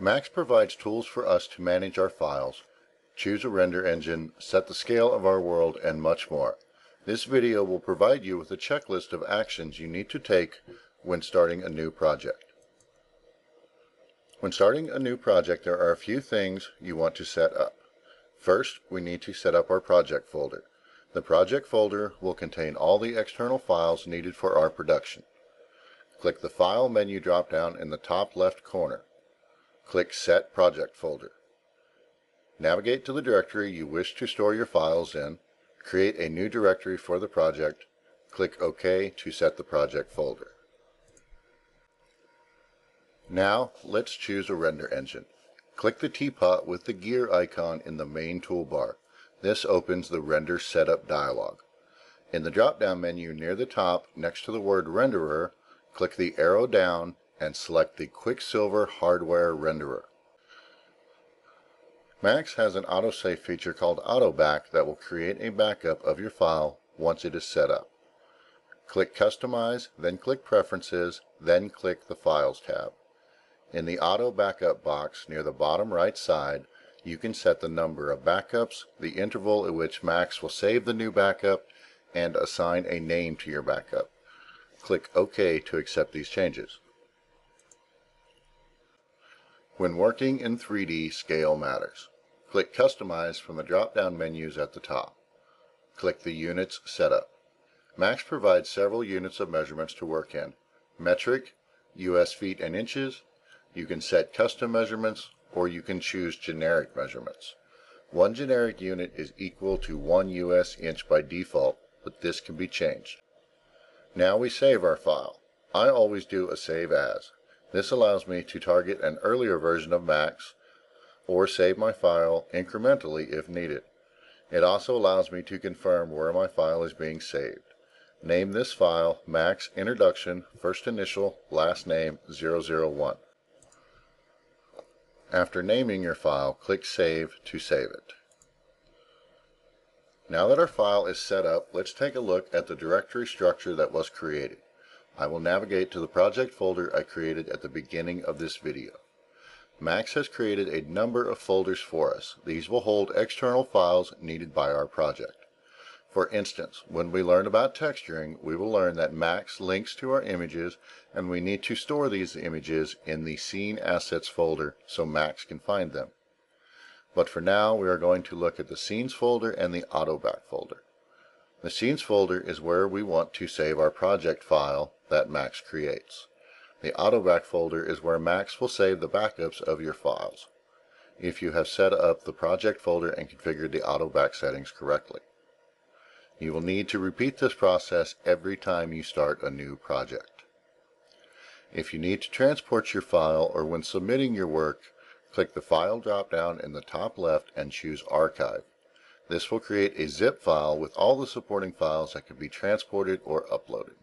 Max provides tools for us to manage our files, choose a render engine, set the scale of our world, and much more. This video will provide you with a checklist of actions you need to take when starting a new project. When starting a new project, there are a few things you want to set up. First, we need to set up our project folder. The project folder will contain all the external files needed for our production. Click the File menu drop-down in the top left corner. Click Set Project Folder. Navigate to the directory you wish to store your files in. Create a new directory for the project. Click OK to set the project folder. Now, let's choose a render engine. Click the teapot with the gear icon in the main toolbar. This opens the Render Setup dialog. In the drop-down menu near the top, next to the word Renderer, click the arrow down and select the Quicksilver Hardware Renderer. Max has an autosave feature called AutoBack that will create a backup of your file once it is set up. Click Customize, then click Preferences, then click the Files tab. In the Auto Backup box near the bottom right side, you can set the number of backups, the interval at which Max will save the new backup, and assign a name to your backup. Click OK to accept these changes. When working in 3D, scale matters. Click Customize from the drop-down menus at the top. Click the Units Setup. Max provides several units of measurements to work in: metric, US feet and inches. You can set custom measurements, or you can choose generic measurements. One generic unit is equal to 1 US inch by default, but this can be changed. Now we save our file. I always do a Save As. This allows me to target an earlier version of Max, or save my file incrementally if needed. It also allows me to confirm where my file is being saved. Name this file Max Introduction First Initial Last Name 001. After naming your file, click Save to save it. Now that our file is set up, let's take a look at the directory structure that was created. I will navigate to the project folder I created at the beginning of this video. Max has created a number of folders for us. These will hold external files needed by our project. For instance, when we learn about texturing, we will learn that Max links to our images, and we need to store these images in the Scene Assets folder so Max can find them. But for now, we are going to look at the Scenes folder and the AutoBack folder. The Scenes folder is where we want to save our project file that Max creates. The AutoBack folder is where Max will save the backups of your files, if you have set up the project folder and configured the AutoBack settings correctly. You will need to repeat this process every time you start a new project. If you need to transport your file or when submitting your work, click the File drop-down in the top left and choose Archive. This will create a zip file with all the supporting files that can be transported or uploaded.